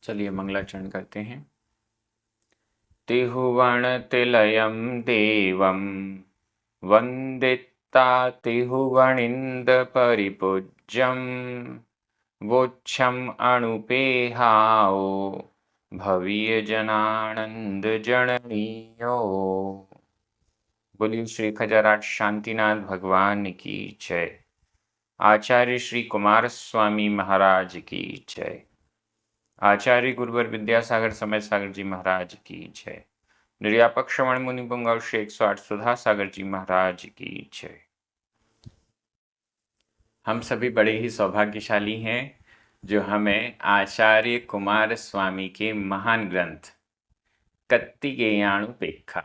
चलिए मंगलाचरण करते हैं। तिहुवण तिलयम देवम वंदिता तिहुवणिंद परिपूज्यम वोच्छम अणुपेहाओ भवीय जनानंद जननीयो। बोलिए श्री खजराट शांतिनाथ भगवान की जय। आचार्य श्री कुमार स्वामी महाराज की जय। आचार्य गुरुवर विद्यासागर समय सागर जी महाराज की जय। निर्यापक श्रवण मुनि पुंगव श्री 108 सुधा सागर जी महाराज की जय। हम सभी बड़े ही सौभाग्यशाली हैं जो हमें आचार्य कुमार स्वामी के महान ग्रंथ कत्तिकेयानुपेक्षा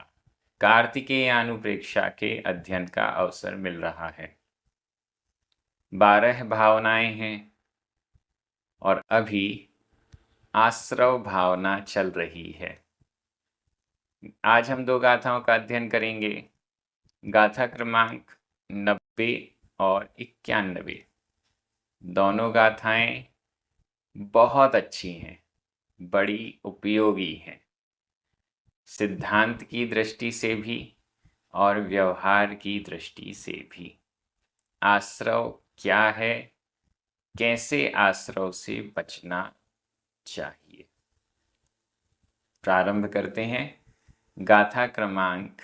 कार्तिकेयानुप्रेक्षा के अध्ययन का अवसर मिल रहा है। 12 भावनाएं हैं और अभी आश्रव भावना चल रही है। आज हम 2 गाथाओं का अध्ययन करेंगे। गाथा क्रमांक 90 और 91। दोनों गाथाएं बहुत अच्छी हैं, बड़ी उपयोगी हैं, सिद्धांत की दृष्टि से भी और व्यवहार की दृष्टि से भी। आश्रव क्या है, कैसे आश्रव से बचना चाहिए। प्रारंभ करते हैं। गाथा क्रमांक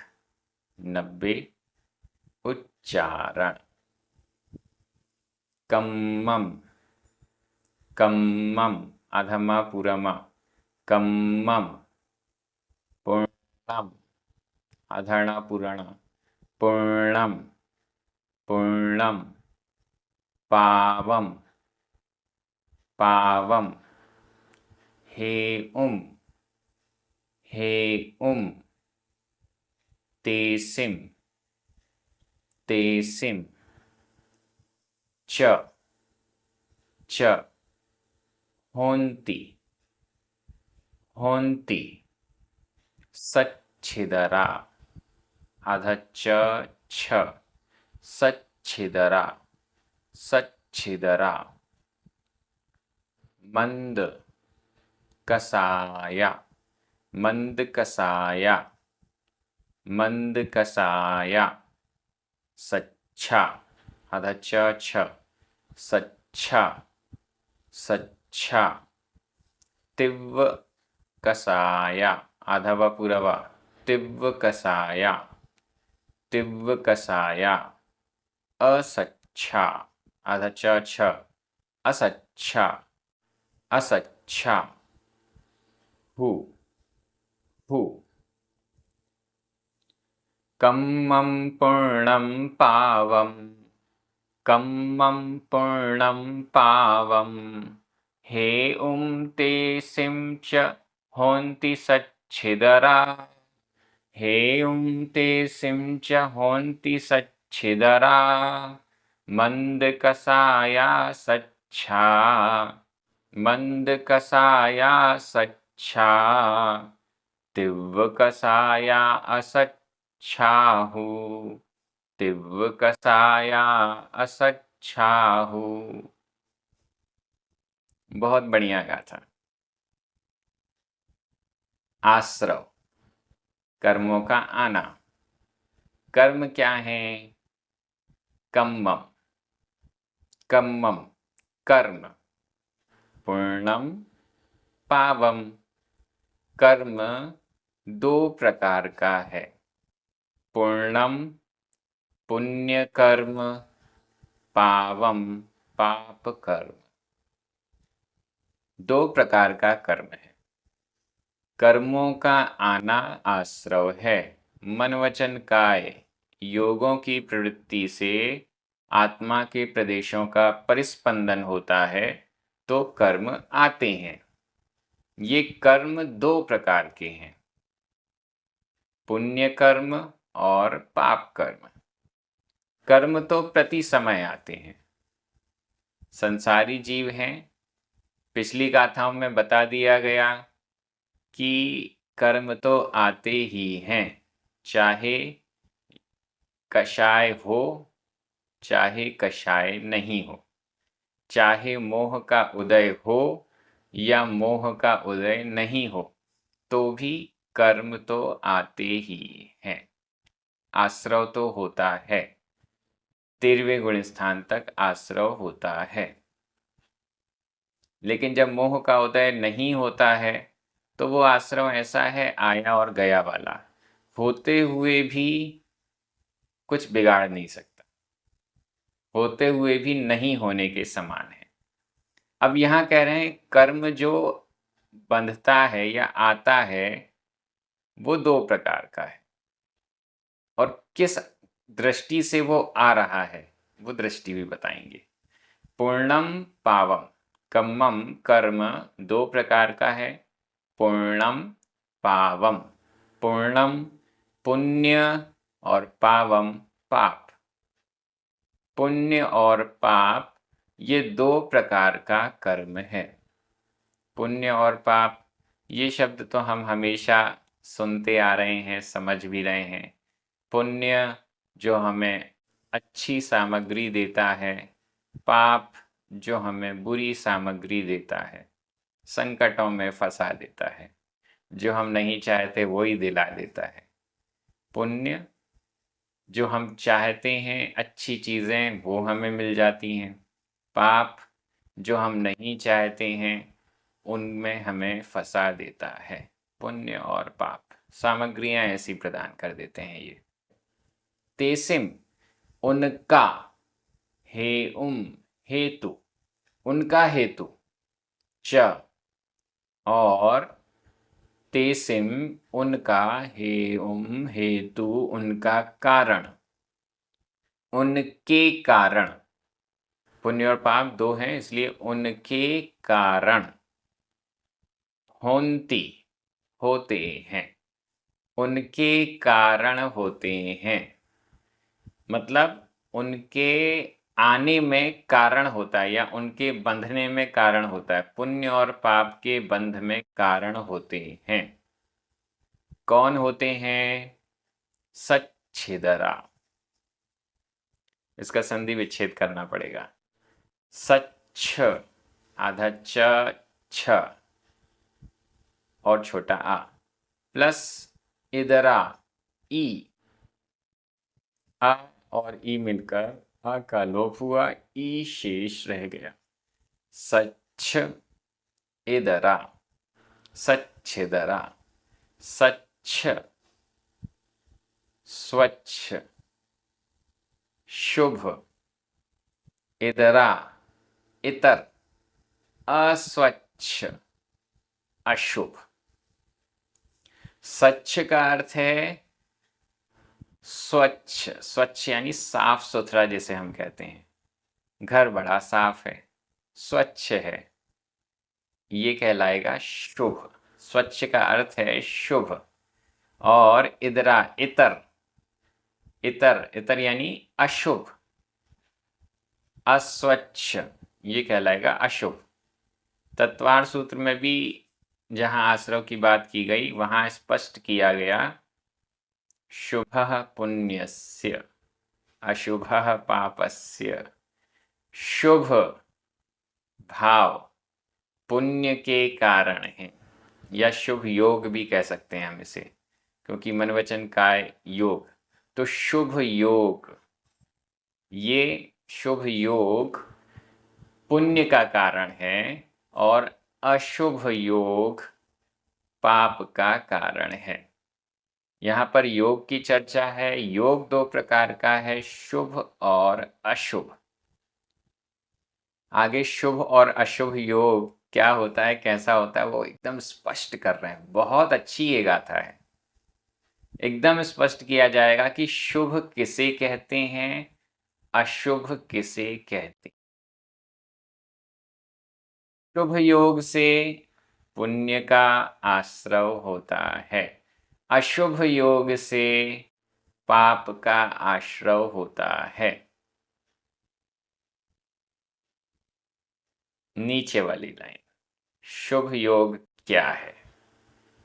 90। उच्चारण। कम्मम कम्मम अधमा पुरमा कम्मम पूर्णम अधर्णा पुराण पूर्णम पूर्णम पावम पावम हे उम तेसिम तेसिम च होन्ति होन्ति सच्छिदरा अध छ सच्छिदरा सच्छिदरा मंद कसाया मंद कसाया मंद कसाया सच्छा अध छ सच्छा सच्छा तिव्व कसाया अधव पुरवा तिव्व कसाया तिव्व कसाया असच्छा अध छ असच्छा असच्छा हु कम्मं पूर्णं पावम कम्मं पूर्णं पावम हे ते सिं च होन्ति सच्छिदरा हे ते सिं च होन्ति सच्छिदरा मंद कसाया सच्छा मंद कसाया सच्छा तिव्व कसाया असच्छाहु तिव्व कसाया असच्छाहु। बहुत बढ़िया गाथा। आश्रव कर्मों का आना। कर्म क्या है? कम्मम कम्मम कर्म, पूर्णम पावम कर्म 2 प्रकार का है। पूर्णम पुण्य कर्म, पावम पाप कर्म। 2 प्रकार का कर्म है। कर्मों का आना आश्रव है। मन वचन काय योगों की प्रवृत्ति से आत्मा के प्रदेशों का परिस्पंदन होता है तो कर्म आते हैं। ये कर्म 2 प्रकार के हैं, पुण्य कर्म और पाप कर्म। कर्म तो प्रति समय आते हैं। संसारी जीव हैं। पिछली गाथाओं में बता दिया गया कि कर्म तो आते ही हैं, चाहे कषाय हो चाहे कषाय नहीं हो, चाहे मोह का उदय हो या मोह का उदय नहीं हो तो भी कर्म तो आते ही हैं, आश्रव तो होता है। 13वें गुण स्थान तक आश्रव होता है। लेकिन जब मोह का उदय नहीं होता है तो वो आश्रव ऐसा है आया और गया वाला, होते हुए भी कुछ बिगाड़ नहीं सकता, होते हुए भी नहीं होने के समान है। अब यहाँ कह रहे हैं कर्म जो बंधता है या आता है वो दो प्रकार का है, और किस दृष्टि से वो आ रहा है वो दृष्टि भी बताएंगे। पूर्णम पावम, कम्मम कर्म दो प्रकार का है। पूर्णम पावम, पूर्णम पुण्य और पावम पाप। पुण्य और पाप ये दो प्रकार का कर्म है। पुण्य और पाप ये शब्द तो हम हमेशा सुनते आ रहे हैं, समझ भी रहे हैं। पुण्य जो हमें अच्छी सामग्री देता है, पाप जो हमें बुरी सामग्री देता है, संकटों में फंसा देता है, जो हम नहीं चाहते वो ही दिला देता है। पुण्य जो हम चाहते हैं अच्छी चीज़ें वो हमें मिल जाती हैं, पाप जो हम नहीं चाहते हैं उनमें हमें फंसा देता है। पुण्य और पाप सामग्रियां ऐसी प्रदान कर देते हैं ये। तेसिम उनका, हे हेतु, उनका हेतु, च और तेसिम उनका, हेतु उनका कारण, उनके कारण। पुण्य और पाप दो हैं इसलिए उनके कारण होंती होते हैं, उनके कारण होते हैं। मतलब उनके आने में कारण होता है या उनके बंधने में कारण होता है। पुण्य और पाप के बंध में कारण होते हैं। कौन होते हैं? सच्छिदरा। इसका संधि विच्छेद करना पड़ेगा। सच्छ आधा च छ और छोटा आ प्लस इदरा ई, आ और ई मिलकर आ का लोप हुआ, ई शेष रह गया। सच्छ इदरा, सच्छिदरा, सच्छ स्वच्छ, शुभ, इदरा इतर, अस्वच्छ अशुभ। स्वच्छ का अर्थ है स्वच्छ, स्वच्छ यानी साफ सुथरा जिसे हम कहते हैं। घर बड़ा साफ है, स्वच्छ है, ये कहलाएगा शुभ। स्वच्छ का अर्थ है शुभ। और इदरा इतर, इतर इतर यानी अशुभ, अस्वच्छ ये कहलाएगा अशुभ। तत्वार सूत्र में भी जहां आश्रव की बात की गई वहां स्पष्ट किया गया, शुभः पुण्यस्य अशुभः पापस्य। शुभ भाव पुण्य के कारण है, या शुभ योग भी कह सकते हैं हम इसे, क्योंकि मनवचन काय योग। तो शुभ योग, ये शुभ योग पुण्य का कारण है और अशुभ योग पाप का कारण है। यहाँ पर योग की चर्चा है। योग दो प्रकार का है, शुभ और अशुभ। आगे शुभ और अशुभ योग क्या होता है, कैसा होता है, वो एकदम स्पष्ट कर रहे हैं। बहुत अच्छी ये गाथा है। एकदम स्पष्ट किया जाएगा कि शुभ किसे कहते हैं, अशुभ किसे कहते हैं। शुभ योग से पुण्य का आश्रव होता है, अशुभ योग से पाप का आश्रव होता है। नीचे वाली लाइन, शुभ योग क्या है,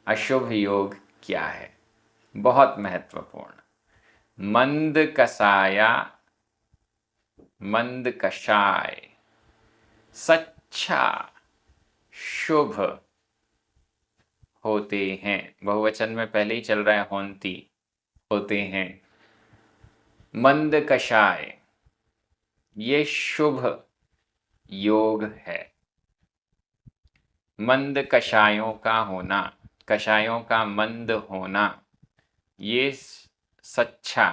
अशुभ योग क्या है, बहुत महत्वपूर्ण। मंद कसाया, मंद कषाय, सच्चा शुभ होते हैं। बहुवचन में पहले ही चल रहा है होंती, होते हैं। मंद कषाय, ये शुभ योग है। मंद कषायों का होना, कषायों का मंद होना, ये सच्चा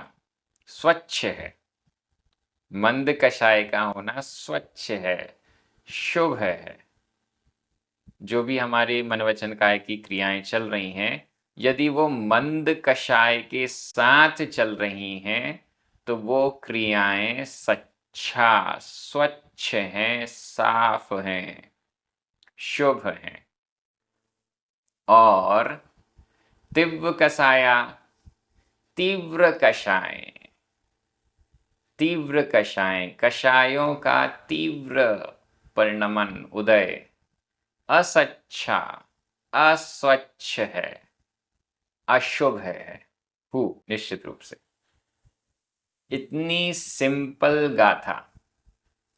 स्वच्छ है। मंद कषाय का होना स्वच्छ है, शुभ है। जो भी हमारे मनवचन काय की क्रियाएं चल रही हैं, यदि वो मंद कषाय के साथ चल रही हैं तो वो क्रियाएं सच्चा स्वच्छ हैं, साफ हैं, शुभ हैं। और तीव्र कषाया, तीव्र कषाय, तीव्र कषाय, कषायों का तीव्र परिणमन उदय असच्चा, अस्वच्छ है, अशुभ है। निश्चित रूप से इतनी सिंपल गाथा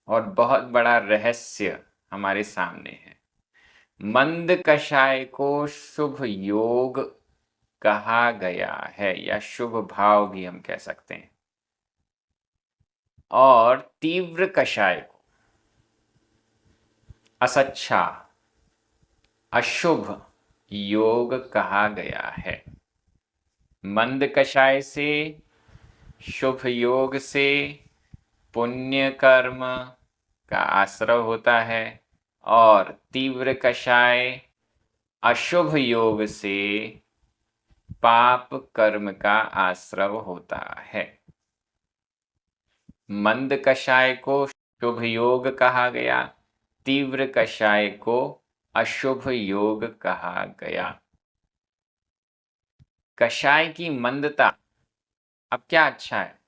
और बहुत बड़ा रहस्य हमारे सामने है। मंद कषाय को शुभ योग कहा गया है, या शुभ भाव भी हम कह सकते हैं। और तीव्र कषाय को असच्छा, अशुभ योग कहा गया है। मंद कषाय से, शुभ योग से पुण्य कर्म का आश्रय होता है, और तीव्र कषाय अशुभ योग से पाप कर्म का आश्रय होता है। मंद कषाय को शुभ योग कहा गया, तीव्र कषाय को अशुभ योग कहा गया। कषाय की मंदता, अब क्या अच्छा है?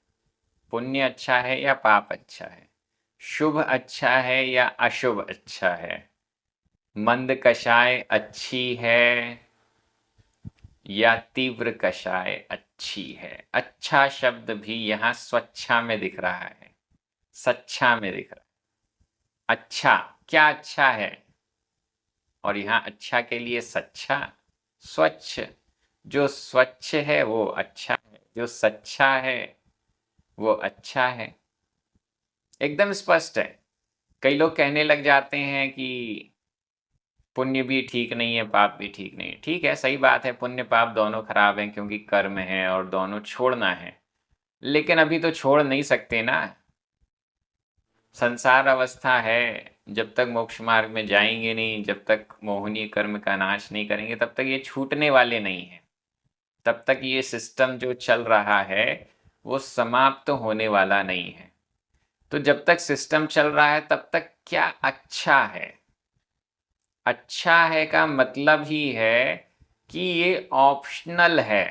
पुण्य अच्छा है या पाप अच्छा है? शुभ अच्छा है या अशुभ अच्छा है? मंद कषाय अच्छी है या तीव्र कषाय अच्छी है? अच्छा शब्द भी यहाँ स्वच्छा में दिख रहा है, सच्चा में दिख रहा है। अच्छा, क्या अच्छा है? और यहाँ अच्छा के लिए सच्चा, स्वच्छ। जो स्वच्छ है वो अच्छा है, जो सच्चा है वो अच्छा है। एकदम स्पष्ट है। कई लोग कहने लग जाते हैं कि पुण्य भी ठीक नहीं है, पाप भी ठीक नहीं है। ठीक है, सही बात है, पुण्य पाप दोनों खराब हैं क्योंकि कर्म है और दोनों छोड़ना है। लेकिन अभी तो छोड़ नहीं सकते ना। संसार अवस्था है, जब तक मोक्ष मार्ग में जाएंगे नहीं, जब तक मोहनीय कर्म का नाश नहीं करेंगे, तब तक ये छूटने वाले नहीं हैं। तब तक ये सिस्टम जो चल रहा है वो समाप्त होने वाला नहीं है। तो जब तक सिस्टम चल रहा है तब तक क्या अच्छा है? अच्छा है का मतलब ही है कि ये ऑप्शनल है।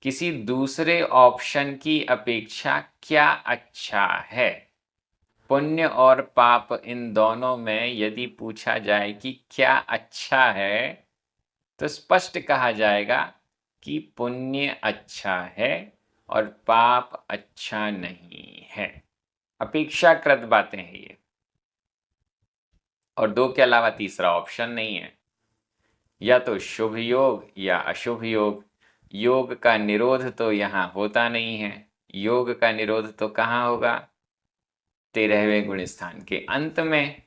किसी दूसरे ऑप्शन की अपेक्षा क्या अच्छा है? पुण्य और पाप, इन दोनों में यदि पूछा जाए कि क्या अच्छा है, तो स्पष्ट कहा जाएगा कि पुण्य अच्छा है और पाप अच्छा नहीं है। अपेक्षाकृत बातें हैं ये, और दो के अलावा तीसरा ऑप्शन नहीं है। या तो शुभ योग या अशुभ योग। योग का निरोध तो यहाँ होता नहीं है। योग का निरोध तो कहाँ होगा? 13वें गुण स्थान के अंत में।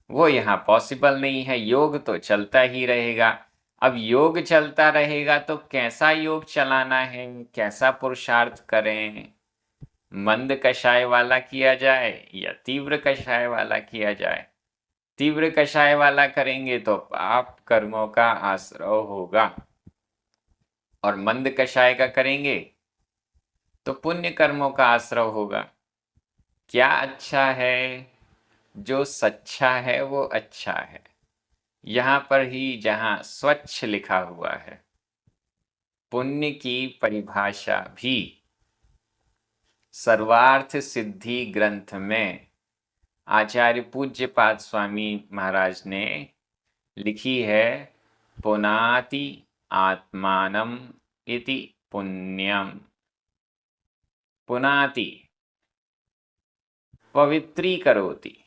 वो यहाँ पॉसिबल नहीं है। योग तो चलता ही रहेगा। अब योग चलता रहेगा तो कैसा योग चलाना है, कैसा पुरुषार्थ करें? मंद कषाय वाला किया जाए या तीव्र कषाय वाला किया जाए? तीव्र कषाय वाला करेंगे तो पाप कर्मों का आश्रय होगा, और मंद कषाय का करेंगे तो पुण्य कर्मों का आश्रय होगा। क्या अच्छा है? जो सच्चा है वो अच्छा है। यहाँ पर ही जहाँ स्वच्छ लिखा हुआ है, पुण्य की परिभाषा भी सर्वार्थ सिद्धि ग्रंथ में आचार्य पूज्यपाद स्वामी महाराज ने लिखी है। पुनाति आत्मानम इति पुण्यम। पुनाति, पवित्री करोति।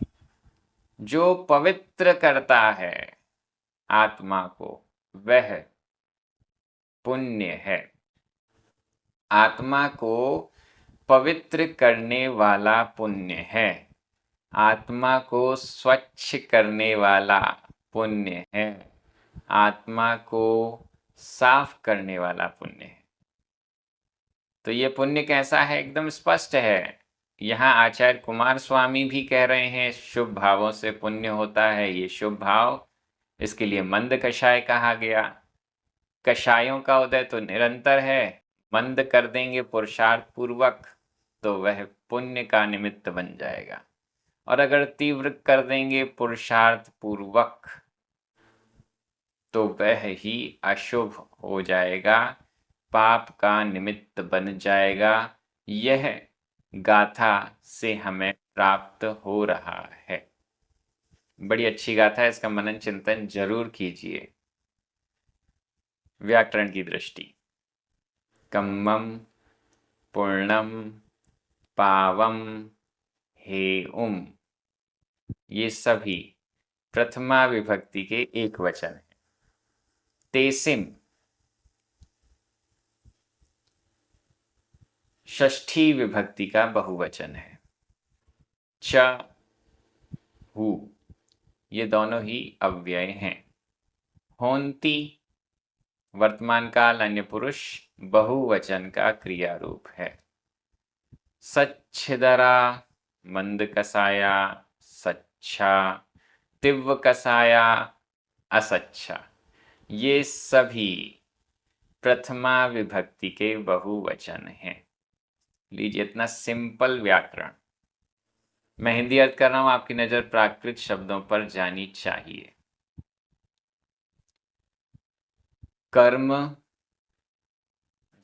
जो पवित्र करता है आत्मा को वह पुण्य है। आत्मा को पवित्र करने वाला पुण्य है। आत्मा को स्वच्छ करने वाला पुण्य है। आत्मा को साफ करने वाला पुण्य है। तो ये पुण्य कैसा है, एकदम स्पष्ट है। यहाँ आचार्य कुमार स्वामी भी कह रहे हैं शुभ भावों से पुण्य होता है। ये शुभ भाव, इसके लिए मंद कषाय कहा गया। कषायों का उदय तो निरंतर है। मंद कर देंगे पुरुषार्थ पूर्वक तो वह पुण्य का निमित्त बन जाएगा, और अगर तीव्र कर देंगे पुरुषार्थ पूर्वक तो वह ही अशुभ हो जाएगा, पाप का निमित्त बन जाएगा। यह गाथा से हमें प्राप्त हो रहा है। बड़ी अच्छी गाथा है, इसका मनन चिंतन जरूर कीजिए। व्याकरण की दृष्टि, कम्मम पूर्णम पावम हेउम, ये सभी प्रथमा विभक्ति के एक वचन है। तेसिम षष्ठी विभक्ति का बहुवचन है। च हु, ये दोनों ही अव्यय हैं। होन्ति वर्तमान काल अन्य पुरुष बहुवचन का क्रिया रूप है। सच्छिदरा मंद कसाया सच्छा, तिव्र कसाया असच्छा, ये सभी प्रथमा विभक्ति के बहुवचन हैं। लीजिए, इतना सिंपल व्याकरण। मैं हिंदी अर्थ कर रहा हूं, आपकी नजर प्राकृत शब्दों पर जानी चाहिए। कर्म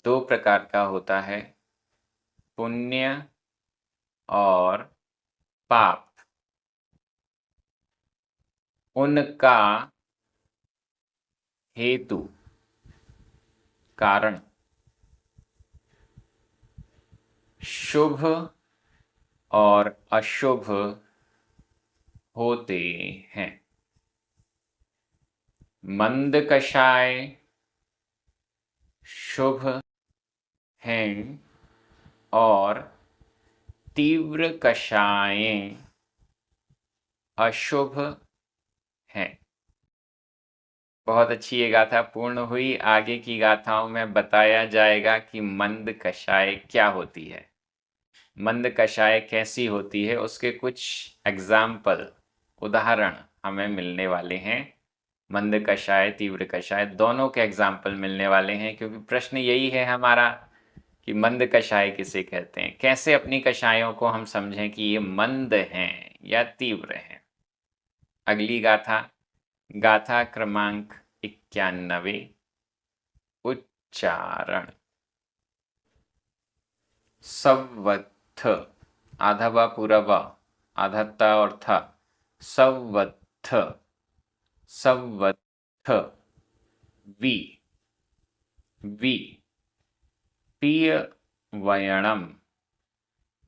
दो प्रकार का होता है, पुण्य और पाप। उनका हेतु, कारण शुभ और अशुभ होते हैं। मंद कषाय शुभ हैं और तीव्र कषायें अशुभ हैं। बहुत अच्छी ये गाथा पूर्ण हुई। आगे की गाथाओं में बताया जाएगा कि मंद कषाय क्या होती है, मंद कषाय कैसी होती है, उसके कुछ एग्जाम्पल, उदाहरण हमें मिलने वाले हैं। मंद कषाय तीव्र कषाय दोनों के एग्जाम्पल मिलने वाले हैं, क्योंकि प्रश्न यही है हमारा कि मंद कषाय किसे कहते हैं। कैसे अपनी कषायों को हम समझें कि ये मंद हैं या तीव्र हैं। अगली गाथा, गाथा क्रमांक 91, उच्चारण। सवत्थ, आधा व पूरा व, आधा त और था। सवत्थ, सवत्थ। वी, वी। पीय वयणम,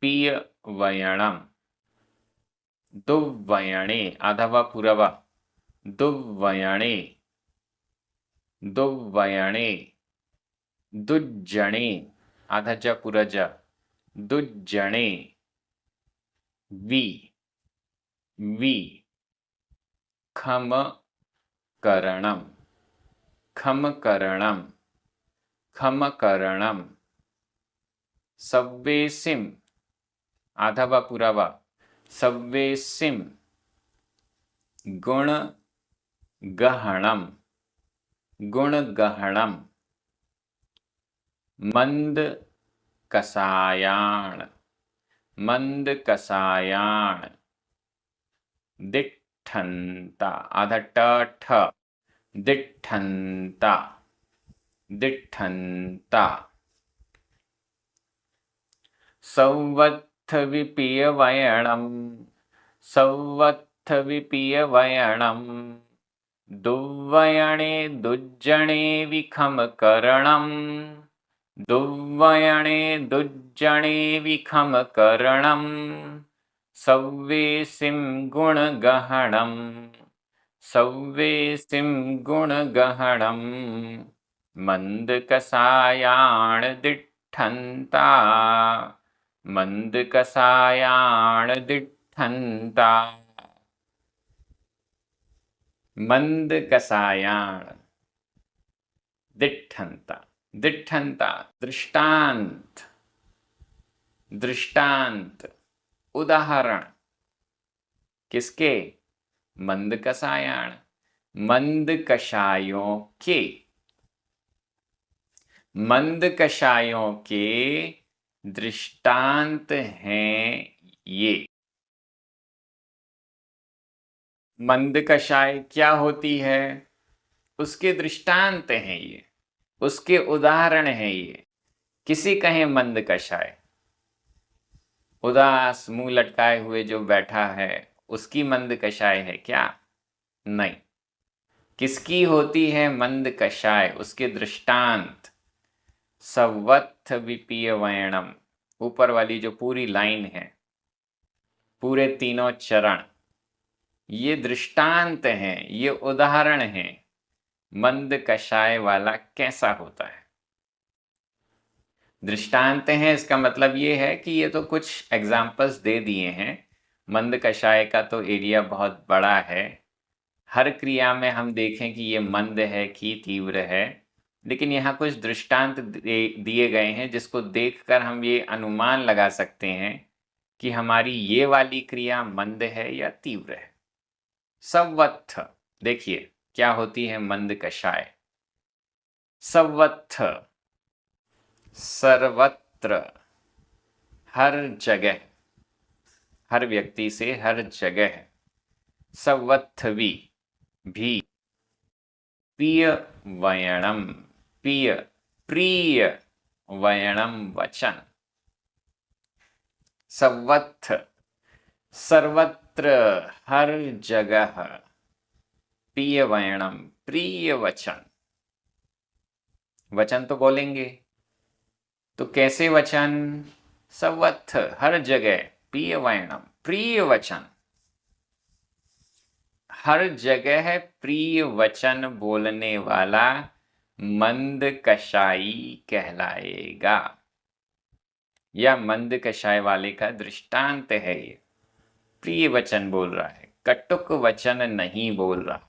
पीय वयणम। दुवयणे, आधा व पूरा व, दुवयणे, दुवयणे। दुज्जणे, आधा ज पूरा ज, दुज्जणे। We, we. खम करणम, खम करणम, खम करणम। सव्वेसिम, आधा व पूरा व, सव्वेसिम। गुण गहणम, गुण गहणम। मंद कसायाण, मंद कसायाण। दिठंता, आधा ट ठ, दिठंता, दिठंता। सौवत्थ विपीय वयणम, सौवत्थ विपीय वयणम। दुवयणे दुज्जणे विखम करणम, दुवयणे दुज्जणे विखम करणम। सव्वेसिं गुणगहणं सव्वेसिं गुणगहणं मंदकसायाणदिठन्ता मंदकसायाणदिठन्ता मंदकसायाण दिठन्ता दिठन्ता दृष्टांत दृष्टांत उदाहरण किसके? मंदकसायाण मंदकषायों के मंदकषायों के दृष्टांत हैं ये। मंदकषाय क्या होती है? उसके दृष्टांत हैं ये, उसके उदाहरण हैं ये। किसी कहें मंदकषाय, उदास मुंह लटकाए हुए जो बैठा है उसकी मंदकषाय है क्या? नहीं। किसकी होती है मंदकषाय? उसके दृष्टांत सवत्थ विपीय वयणम, ऊपर वाली जो पूरी लाइन है, पूरे तीनों चरण, ये दृष्टांत हैं, ये उदाहरण हैं मंदकषाय वाला कैसा होता है। दृष्टांत हैं इसका मतलब ये है कि ये तो कुछ एग्जाम्पल्स दे दिए हैं। मंदकषाय का तो एरिया बहुत बड़ा है, हर क्रिया में हम देखें कि ये मंद है कि तीव्र है, लेकिन यहाँ कुछ दृष्टांत दिए गए हैं जिसको देखकर हम ये अनुमान लगा सकते हैं कि हमारी ये वाली क्रिया मंद है या तीव्र है। सवत्थ, देखिए क्या होती है मंदकषाय। सवत्थ सर्वत्र, हर जगह, हर व्यक्ति से हर जगह। सवत्थवी भी, प्रिय वयणम, प्रिय प्रिय वयणम वचन। सवत्थ सर्वत्र, हर जगह, प्रिय वयणम प्रिय वचन। वचन तो बोलेंगे, तो कैसे वचन? सवत्थ हर जगह, प्रिय वयणम प्रिय वचन, हर जगह प्रिय वचन बोलने वाला मंदकषाई कहलाएगा, या मंदकषाय वाले का दृष्टांत है ये। प्रिय वचन बोल रहा है, कटुक वचन नहीं बोल रहा।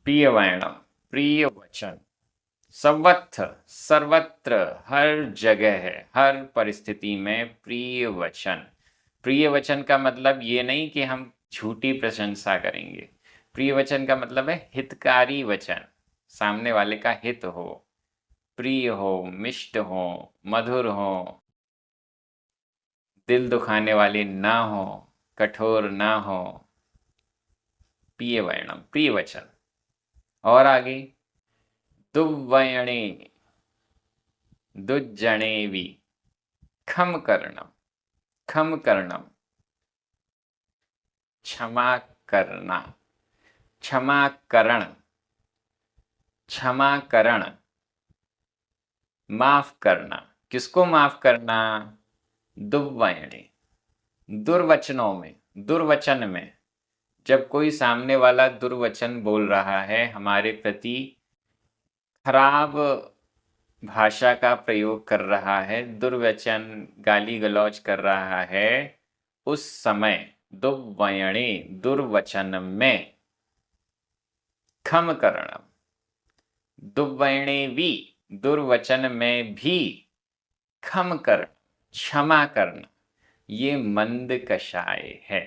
प्रिय वयणम प्रिय वचन। सवत्थ सर्वत्र, हर जगह है, हर परिस्थिति में प्रिय वचन। प्रिय वचन का मतलब ये नहीं कि हम झूठी प्रशंसा करेंगे। प्रिय वचन का मतलब है हितकारी वचन, सामने वाले का हित हो, प्रिय हो, मिष्ट हो, मधुर हो, दिल दुखाने वाले ना हो, कठोर ना हो। प्रिय वर्णम प्रिय वचन। और आगे दुर्वयणे दुज्जनेवी, खम करणम, खम करणम क्षमा करना, क्षमाकरण, क्षमाकरण माफ करना। किसको माफ करना? दुर्वयणे, दुर्वचनों में, दुर्वचन में, जब कोई सामने वाला दुर्वचन बोल रहा है, हमारे प्रति खराब भाषा का प्रयोग कर रहा है, दुर्वचन गाली गलौज कर रहा है, उस समय दुर्वयणे दुर्वचन में खम करणम, दुर्वयणे भी दुर्वचन में भी खम कर, क्षमा करना, ये मंदकषाय है।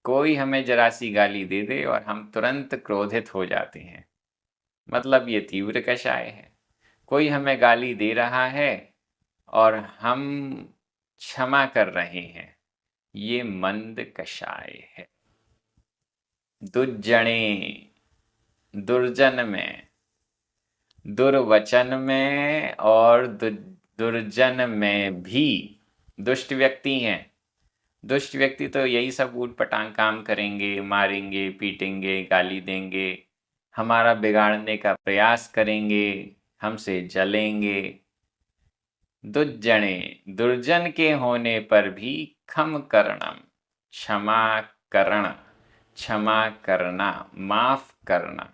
कोई हमें जरा सी गाली दे दे और हम तुरंत क्रोधित हो जाते हैं, मतलब ये तीव्र कषाय है। कोई हमें गाली दे रहा है और हम क्षमा कर रहे हैं, ये मंदकषाय है। दुर्जने, दुर्जन में, दुर्वचन में और दुर्जन में भी। दुष्ट व्यक्ति हैं, दुष्ट व्यक्ति तो यही सब ऊटपटांग काम करेंगे, मारेंगे, पीटेंगे, गाली देंगे, हमारा बिगाड़ने का प्रयास करेंगे, हमसे जलेंगे। दुज्जने, दुर्जन के होने पर भी खम करणम, क्षमा करण, क्षमा करना, माफ करना।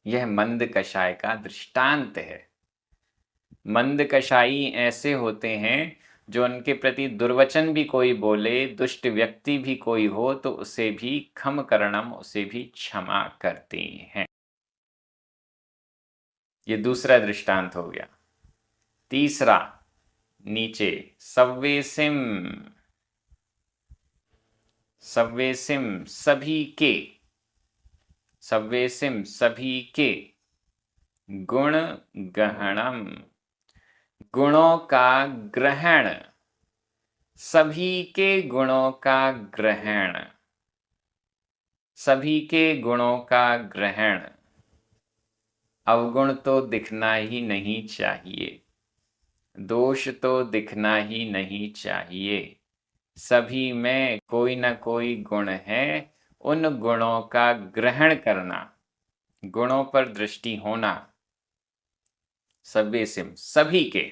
यह मंद कषाय का दृष्टांत है। मंद कषाई ऐसे होते हैं जो उनके प्रति दुर्वचन भी कोई बोले, दुष्ट व्यक्ति भी कोई हो तो उसे भी खम करणम, उसे भी क्षमा करते हैं। ये दूसरा दृष्टांत हो गया। तीसरा नीचे, सव्वेसिम, सव्वेसिम सभी के, सव्वेसिम सभी के, गुण गहणम, गुणों का ग्रहण, सभी के गुणों का ग्रहण, सभी के गुणों का ग्रहण। अवगुण तो दिखना ही नहीं चाहिए, दोष तो दिखना ही नहीं चाहिए, सभी में कोई ना कोई गुण है, उन गुणों का ग्रहण करना, गुणों पर दृष्टि होना। सव्वेसिम सभी के,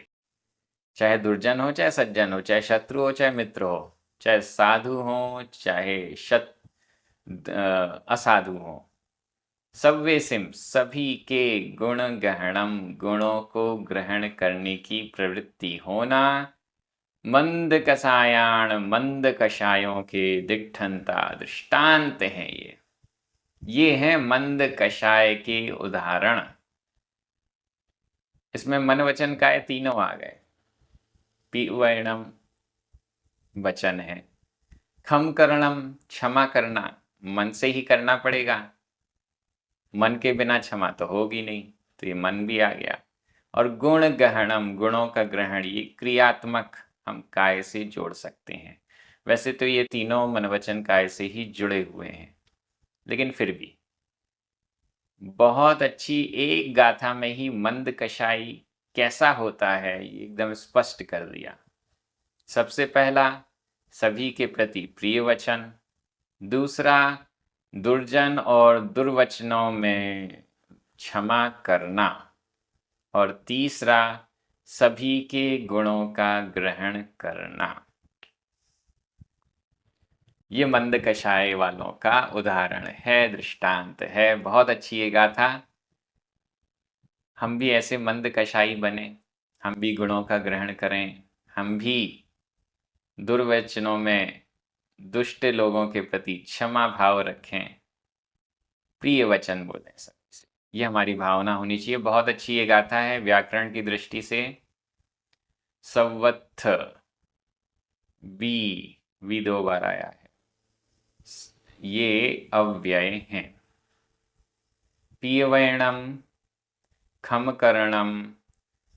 चाहे दुर्जन हो, चाहे सज्जन हो, चाहे शत्रु हो, चाहे मित्र हो, चाहे साधु हो, चाहे असाधु हो, सव्वेसिम सभी के गुण गहणम, गुणों को ग्रहण करने की प्रवृत्ति होना। मंद कसायाण, मंद कषायों के दिठंता दृष्टांत हैं ये हैं मंद कषाय के उदाहरण। इसमें मन वचन काय तीनों आ गए। पीवैणम वचन है, खम करणम क्षमा करना, मन से ही करना पड़ेगा, मन के बिना क्षमा तो होगी नहीं, तो ये मन भी आ गया। और गुण गहणम, गुणों का ग्रहण, ये क्रियात्मक हम काय से जोड़ सकते हैं। वैसे तो ये तीनों मन वचन काय से ही जुड़े हुए हैं, लेकिन फिर भी बहुत अच्छी एक गाथा में ही मंद कषाई कैसा होता है ये एकदम स्पष्ट कर दिया। सबसे पहला, सभी के प्रति प्रिय वचन। दूसरा, दुर्जन और दुर्वचनों में क्षमा करना। और तीसरा, सभी के गुणों का ग्रहण करना। ये मंद कषाय वालों का उदाहरण है, दृष्टांत है। बहुत अच्छी ये गाथा। हम भी ऐसे मंद कषाई बने, हम भी गुणों का ग्रहण करें, हम भी दुर्वचनों में दुष्ट लोगों के प्रति क्षमा भाव रखें, प्रिय वचन बोलें सभी से। ये हमारी भावना होनी चाहिए। बहुत अच्छी ये गाथा है व्याकरण की दृष्टि से। सवत्थ, वी 2 बार आया है, ये अव्यय हैं। पीयवैणम, खम करणम,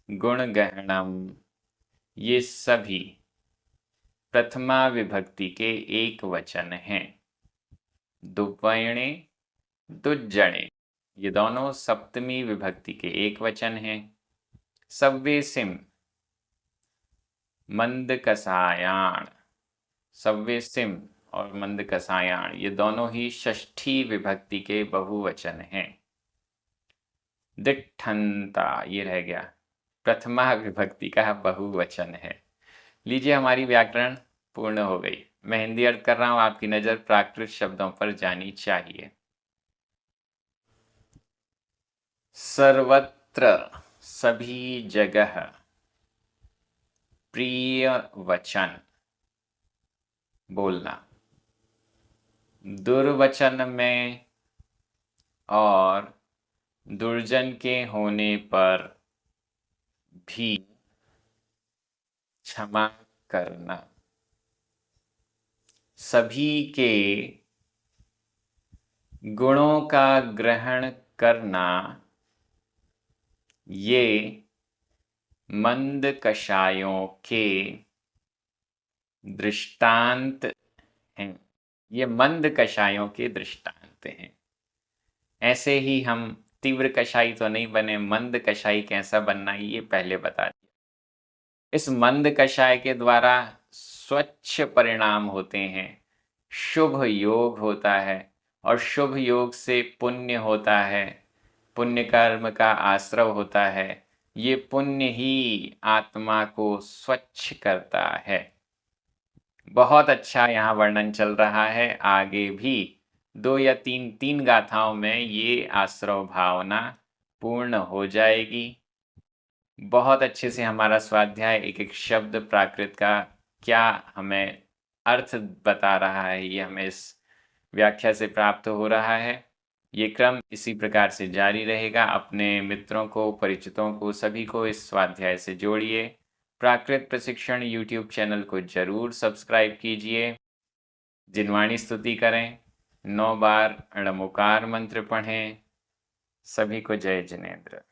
गुण गहणम, ये सभी प्रथमा विभक्ति के एक वचन हैं। दुवैणे, दुज्जने, ये दोनों सप्तमी विभक्ति के एक वचन हैं। सव्वेसिम, मंद कसायाण, सव्वेसिम और मंद कसायाण ये दोनों ही षष्ठी विभक्ति के बहुवचन हैं। दिठंता, ये रह गया, प्रथमा विभक्ति का बहुवचन है। लीजिए, हमारी व्याकरण पूर्ण हो गई। मैं हिंदी अर्थ कर रहा हूं, आपकी नजर प्राकृत शब्दों पर जानी चाहिए। सर्वत्र, सभी जगह, प्रिय वचन बोलना। दुर्वचन में और दुर्जन के होने पर भी क्षमा करना। सभी के गुणों का ग्रहण करना, ये मंद कषायों के दृष्टांत हैं। ये मंद कषायों के दृष्टांत हैं। ऐसे ही हम तीव्र कषाई तो नहीं बने, मंद कषाई कैसा बनना ये पहले बता दिया। इस मंद कषाय के द्वारा स्वच्छ परिणाम होते हैं, शुभ योग होता है, और शुभ योग से पुण्य होता है, पुण्य कर्म का आश्रव होता है, ये पुण्य ही आत्मा को स्वच्छ करता है। बहुत अच्छा यहाँ वर्णन चल रहा है। आगे भी 2 या 3 गाथाओं में ये आश्रव भावना पूर्ण हो जाएगी। बहुत अच्छे से हमारा स्वाध्याय एक-एक शब्द प्राकृत का क्या हमें अर्थ बता रहा है, ये हमें इस व्याख्या से प्राप्त हो रहा है। ये क्रम इसी प्रकार से जारी रहेगा। अपने मित्रों को, परिचितों को, सभी को इस स्वाध्याय से जोड़िए। प्राकृत प्रशिक्षण यूट्यूब चैनल को ज़रूर सब्सक्राइब कीजिए। जिनवाणी स्तुति करें, 9 बार णमोकार मंत्र पढ़ें। सभी को जय जिनेंद्र।